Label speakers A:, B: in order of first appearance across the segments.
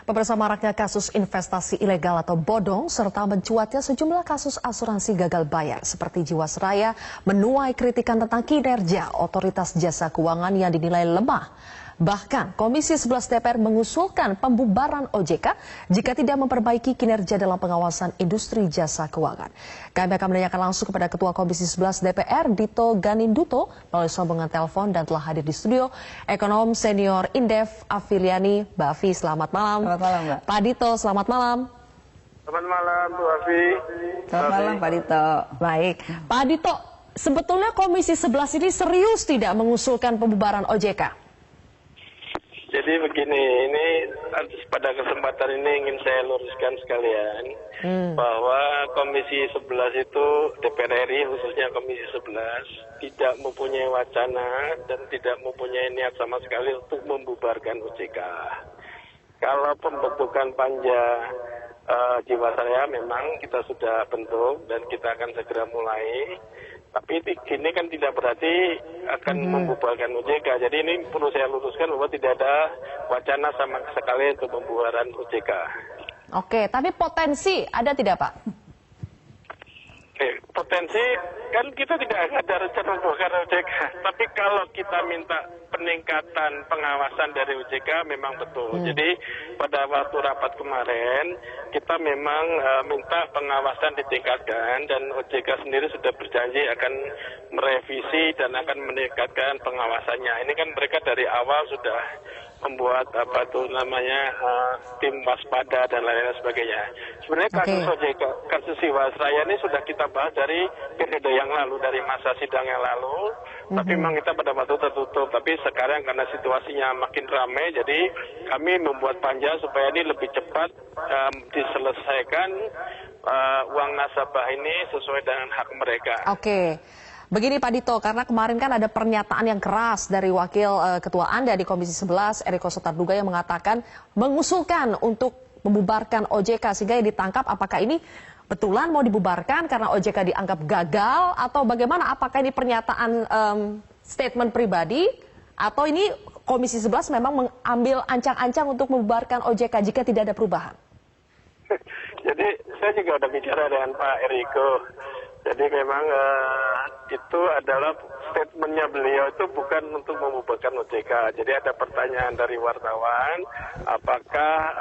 A: Pemirsa, maraknya kasus investasi ilegal atau bodong serta mencuatnya sejumlah kasus asuransi gagal bayar seperti Jiwasraya menuai kritikan tentang kinerja otoritas jasa keuangan yang dinilai lemah. Bahkan Komisi 11 DPR mengusulkan pembubaran OJK jika tidak memperbaiki kinerja dalam pengawasan industri jasa keuangan. Kami akan menanyakan langsung kepada Ketua Komisi 11 DPR, Dito Ganinduto, melalui sambungan telepon dan telah hadir di studio Ekonom Senior Indef Afiliani, Mbak Afi. Selamat malam.
B: Selamat malam, Mbak.
A: Pak Dito, selamat malam.
C: Selamat malam, Bu Afi.
B: Selamat malam, Pak Dito.
A: Baik, Pak Dito, sebetulnya Komisi 11 ini serius tidak mengusulkan pembubaran OJK?
C: Jadi begini, ini pada kesempatan ini ingin saya luruskan sekalian bahwa Komisi 11 itu DPR RI khususnya Komisi 11 tidak mempunyai wacana dan tidak mempunyai niat sama sekali untuk membubarkan OJK. Kalau pembentukan panja Jiwasraya memang kita sudah bentuk dan kita akan segera mulai. Tapi ini kan tidak berarti akan membubarkan OJK. Jadi ini perlu saya luruskan bahwa tidak ada wacana sama sekali untuk pembubaran OJK.
A: Oke, tapi potensi ada tidak, Pak?
C: Potensi kan kita tidak ada rencana membubarkan OJK. Tapi kalau kita minta peningkatan pengawasan dari OJK memang betul. Jadi pada waktu rapat kemarin kita memang minta pengawasan ditingkatkan dan OJK sendiri sudah berjanji akan merevisi dan akan meningkatkan pengawasannya. Ini kan mereka dari awal sudah membuat tim waspada dan lain-lain sebagainya. Sebenarnya kasus OJK, kasus Jiwasraya ini sudah kita bahas dari periode yang lalu, dari masa sidang yang lalu. Tapi memang kita pada waktu tertutup. Tapi sekarang karena situasinya makin ramai, jadi kami membuat panja supaya ini lebih cepat diselesaikan uang nasabah ini sesuai dengan hak mereka.
A: Oke. Begini Pak Dito, karena kemarin kan ada pernyataan yang keras dari Wakil Ketua Anda di Komisi 11, Eriko Sotarduga, yang mengatakan mengusulkan untuk membubarkan OJK, sehingga yang ditangkap apakah ini betulan mau dibubarkan karena OJK dianggap gagal atau bagaimana? Apakah ini pernyataan statement pribadi atau ini Komisi 11 memang mengambil ancang-ancang untuk membubarkan OJK jika tidak ada perubahan?
C: Jadi saya juga udah bicara dengan Pak Eriko. Jadi memang itu adalah statementnya beliau itu bukan untuk membubarkan OJK. Jadi ada pertanyaan dari wartawan, apakah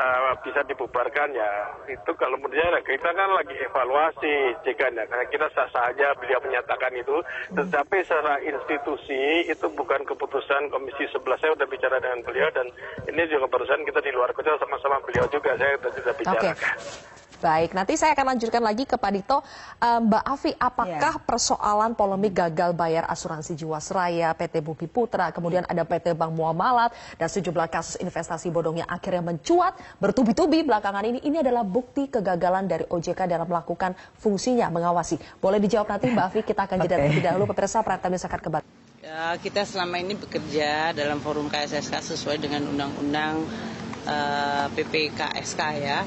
C: bisa dibubarkan ya? Itu kalau menurut saya kita kan lagi evaluasi OJK-nya. Karena kita sah-sah aja beliau menyatakan itu. Tetapi secara institusi itu bukan keputusan Komisi 11. Saya sudah bicara dengan beliau dan ini juga barusan kita di luar kota sama-sama beliau juga. Saya sudah bicarakan.
A: Baik, nanti saya akan lanjutkan lagi ke Pak Dito. Mbak Afi, apakah persoalan polemik gagal bayar asuransi Jiwasraya, PT Bumi Putra, kemudian ada PT Bank Muamalat, dan sejumlah kasus investasi bodong yang akhirnya mencuat bertubi-tubi belakangan ini adalah bukti kegagalan dari OJK dalam melakukan fungsinya mengawasi? Boleh dijawab nanti Mbak Afi, kita akan jeda terlebih dahulu. Pemirsa, Prime News akan kembali.
B: Ya, kita selama ini bekerja dalam forum KSSK sesuai dengan undang-undang PPKSK ya,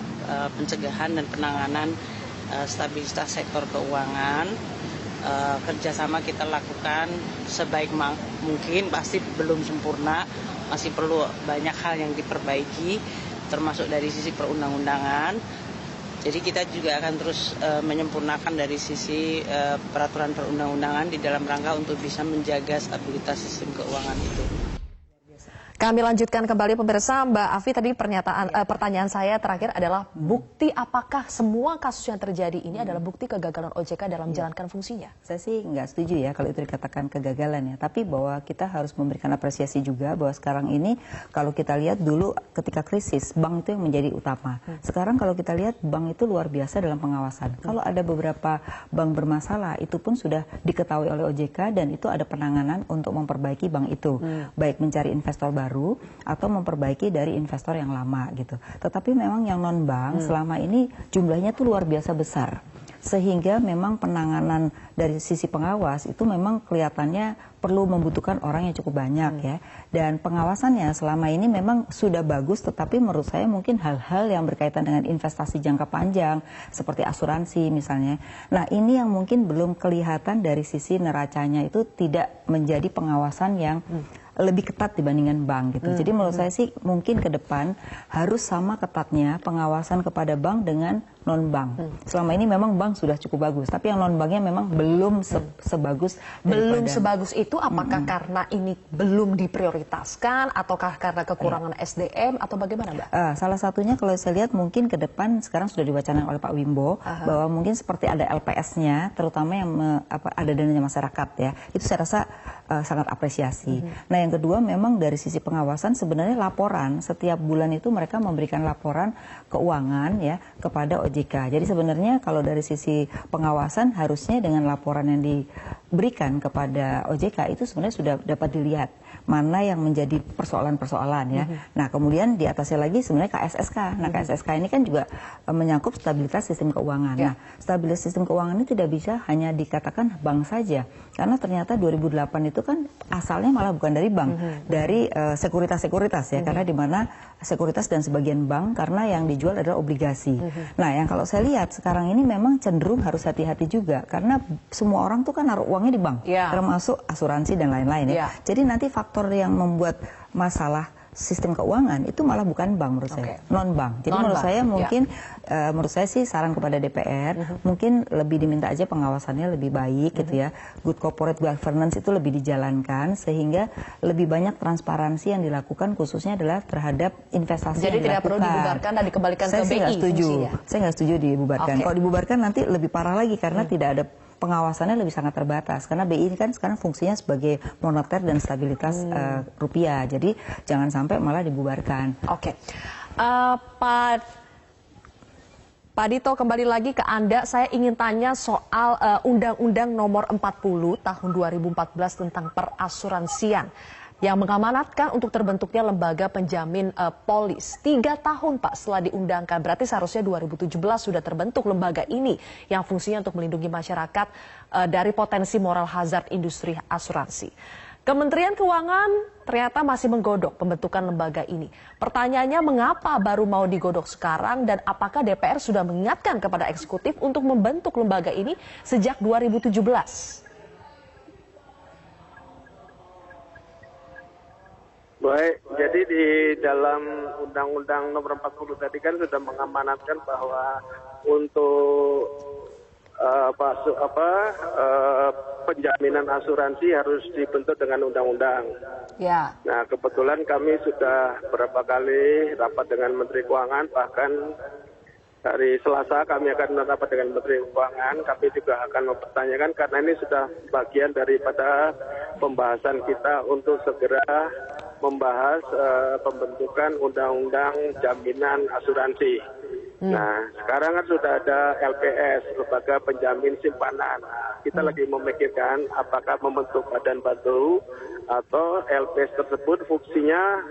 B: pencegahan dan penanganan stabilitas sektor keuangan. Kerjasama kita lakukan sebaik mungkin, pasti belum sempurna, masih perlu banyak hal yang diperbaiki, termasuk dari sisi perundang-undangan. Jadi kita juga akan terus menyempurnakan dari sisi peraturan perundang-undangan di dalam rangka untuk bisa menjaga stabilitas sistem keuangan itu.
A: Kami lanjutkan kembali pemirsa. Mbak Afi, tadi pertanyaan saya terakhir adalah bukti apakah semua kasus yang terjadi ini adalah bukti kegagalan OJK dalam menjalankan fungsinya?
D: Saya sih nggak setuju ya kalau itu dikatakan kegagalan ya. Tapi bahwa kita harus memberikan apresiasi juga bahwa sekarang ini kalau kita lihat dulu ketika krisis bank itu yang menjadi utama. Sekarang kalau kita lihat bank itu luar biasa dalam pengawasan. Kalau ada beberapa bank bermasalah itu pun sudah diketahui oleh OJK dan itu ada penanganan untuk memperbaiki bank itu. Baik mencari investor baru atau memperbaiki dari investor yang lama gitu. Tetapi memang yang non bank selama ini jumlahnya tuh luar biasa besar. Sehingga memang penanganan dari sisi pengawas itu memang kelihatannya perlu membutuhkan orang yang cukup banyak ya. Dan pengawasannya selama ini memang sudah bagus, tetapi menurut saya mungkin hal-hal yang berkaitan dengan investasi jangka panjang seperti asuransi misalnya. Nah ini yang mungkin belum kelihatan dari sisi neracanya itu tidak menjadi pengawasan yang lebih ketat dibandingkan bank gitu. Jadi menurut saya sih mungkin ke depan harus sama ketatnya pengawasan kepada bank dengan non-bank. Selama ini memang bank sudah cukup bagus, tapi yang non-banknya memang belum sebagus
A: Belum
D: daripada.
A: sebagus itu, apakah karena ini belum diprioritaskan, ataukah karena kekurangan SDM, atau bagaimana, Mbak?
D: Salah satunya kalau saya lihat mungkin ke depan sekarang sudah diwacanakan oleh Pak Wimbo bahwa mungkin seperti ada LPS-nya, terutama yang ada dananya masyarakat ya. Itu saya rasa sangat apresiasi. Nah yang kedua memang dari sisi pengawasan sebenarnya laporan setiap bulan itu mereka memberikan laporan keuangan ya kepada OJK. Jadi sebenarnya kalau dari sisi pengawasan harusnya dengan laporan yang diberikan kepada OJK itu sebenarnya sudah dapat dilihat mana yang menjadi persoalan-persoalan ya. Nah kemudian di atasnya lagi sebenarnya KSSK. Nah KSSK ini kan juga menyangkut stabilitas sistem keuangan. Nah stabilitas sistem keuangan ini tidak bisa hanya dikatakan bank saja. Karena ternyata 2008 itu kan asalnya malah bukan dari bank, dari sekuritas-sekuritas ya. Karena di mana sekuritas dan sebagian bank karena yang dijual adalah obligasi. Nah yang kalau saya lihat sekarang ini memang cenderung harus hati-hati juga. Karena semua orang tuh kan naruh uangnya di bank. Termasuk asuransi dan lain-lain ya. Jadi nanti faktor yang membuat masalah sistem keuangan itu malah bukan bank menurut saya, non-bank. Jadi menurut saya mungkin, menurut saya sih saran kepada DPR, mungkin lebih diminta aja pengawasannya lebih baik gitu ya. Good corporate governance itu lebih dijalankan sehingga lebih banyak transparansi yang dilakukan khususnya adalah terhadap investasi.
A: Jadi tidak perlu dibubarkan dan dikembalikan ke BI.
D: Saya nggak setuju dibubarkan. Kalau dibubarkan nanti lebih parah lagi karena tidak ada pengawasannya lebih sangat terbatas karena BI ini kan sekarang fungsinya sebagai moneter dan stabilitas rupiah. Jadi jangan sampai malah dibubarkan.
A: Pak Dito, kembali lagi ke Anda. Saya ingin tanya soal Undang-Undang Nomor 40 Tahun 2014 tentang perasuransian yang mengamanatkan untuk terbentuknya lembaga penjamin polis. 3 tahun Pak setelah diundangkan, berarti seharusnya 2017 sudah terbentuk lembaga ini yang fungsinya untuk melindungi masyarakat dari potensi moral hazard industri asuransi. Kementerian Keuangan ternyata masih menggodok pembentukan lembaga ini. Pertanyaannya mengapa baru mau digodok sekarang dan apakah DPR sudah mengingatkan kepada eksekutif untuk membentuk lembaga ini sejak 2017?
C: Baik, jadi di dalam Undang-Undang Nomor 40 tadi kan sudah mengamanatkan bahwa untuk penjaminan asuransi harus dibentuk dengan undang-undang. Nah, kebetulan kami sudah beberapa kali rapat dengan Menteri Keuangan, bahkan hari Selasa kami akan rapat dengan Menteri Keuangan. Kami juga akan mempertanyakan karena ini sudah bagian daripada pembahasan kita untuk segera membahas pembentukan undang-undang jaminan asuransi. Nah, sekarang kan sudah ada LPS, Lembaga Penjamin Simpanan. Kita lagi memikirkan apakah membentuk badan baru atau LPS tersebut fungsinya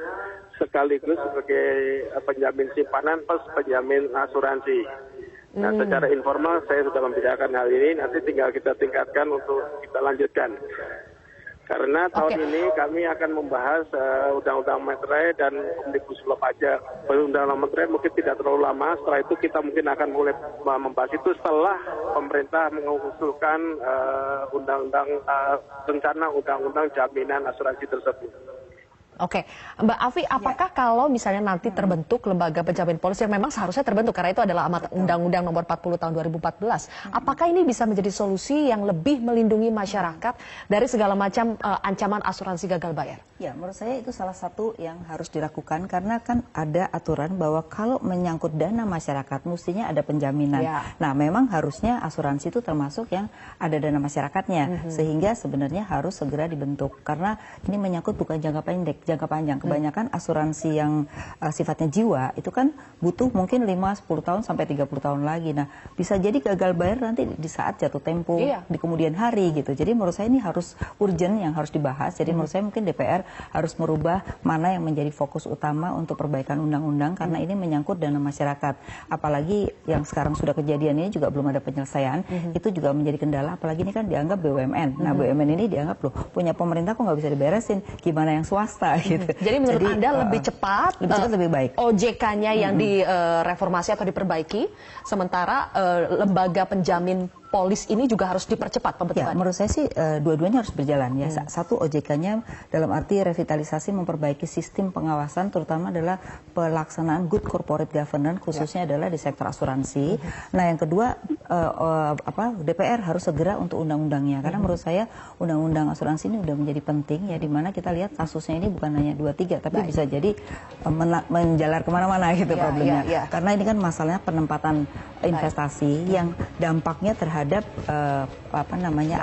C: sekaligus sebagai penjamin simpanan plus penjamin asuransi. Nah, secara informal saya sudah membicarakan hal ini, nanti tinggal kita tingkatkan untuk kita lanjutkan. Karena tahun ini kami akan membahas Undang-Undang Materai dan Omnibus Law Pajak. Undang-Undang Materai mungkin tidak terlalu lama, setelah itu kita mungkin akan mulai membahas itu setelah pemerintah mengusulkan rencana Undang-Undang Jaminan Asuransi tersebut.
A: Mbak Afi, apakah kalau misalnya nanti terbentuk lembaga penjamin polis yang memang seharusnya terbentuk karena itu adalah amanat Undang-Undang Nomor 40 Tahun 2014, apakah ini bisa menjadi solusi yang lebih melindungi masyarakat dari segala macam ancaman asuransi gagal bayar?
D: Ya, menurut saya itu salah satu yang harus dilakukan karena kan ada aturan bahwa kalau menyangkut dana masyarakat mestinya ada penjaminan. Nah, memang harusnya asuransi itu termasuk yang ada dana masyarakatnya sehingga sebenarnya harus segera dibentuk karena ini menyangkut bukan jangka pendek, jangka panjang. Kebanyakan asuransi yang sifatnya jiwa itu kan butuh mungkin 5-10 tahun sampai 30 tahun lagi. Nah, bisa jadi gagal bayar nanti di saat jatuh tempo, di kemudian hari gitu. Jadi menurut saya ini harus urgent yang harus dibahas. Jadi menurut saya mungkin DPR harus merubah mana yang menjadi fokus utama untuk perbaikan undang-undang karena ini menyangkut dana masyarakat. Apalagi yang sekarang sudah kejadian ini juga belum ada penyelesaian. Itu juga menjadi kendala. Apalagi ini kan dianggap BUMN. Nah, BUMN ini dianggap loh punya pemerintah kok nggak bisa diberesin. Gimana yang swasta? Gitu.
A: Jadi menurut Anda lebih cepat,
D: lebih baik.
A: OJK-nya yang direformasi atau diperbaiki, sementara lembaga penjamin polis ini juga harus dipercepat
D: Ya,
A: pembentukannya?
D: menurut saya sih dua-duanya harus berjalan ya. Satu, OJK-nya dalam arti revitalisasi memperbaiki sistem pengawasan, terutama adalah pelaksanaan good corporate governance, khususnya adalah di sektor asuransi. Nah, yang kedua, DPR harus segera untuk undang-undangnya, karena menurut saya undang-undang asuransi ini udah menjadi penting ya, di mana kita lihat kasusnya ini bukan hanya 2-3, tapi bisa jadi menjalar kemana-mana gitu problemnya. Karena ini kan masalahnya penempatan investasi yang dampaknya terhadap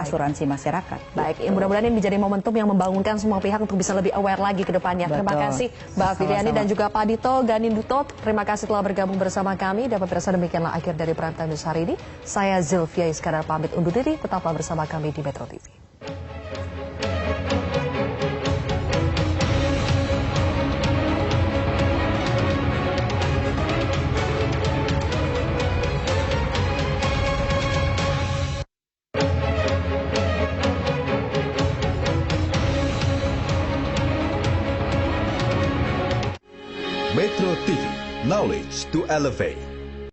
D: asuransi masyarakat.
A: Baik, mudah-mudahan ini menjadi momentum yang membangunkan semua pihak untuk bisa lebih aware lagi ke depannya. Terima kasih Mbak Filiani dan juga Pak Dito Ganinduto. Terima kasih telah bergabung bersama kami. Dan pemirsa, demikianlah akhir dari Prime Time News hari ini. Saya Zilvia Iskandar pamit undur diri. Tetaplah bersama kami di Metro TV.
E: Metro TV, knowledge to elevate.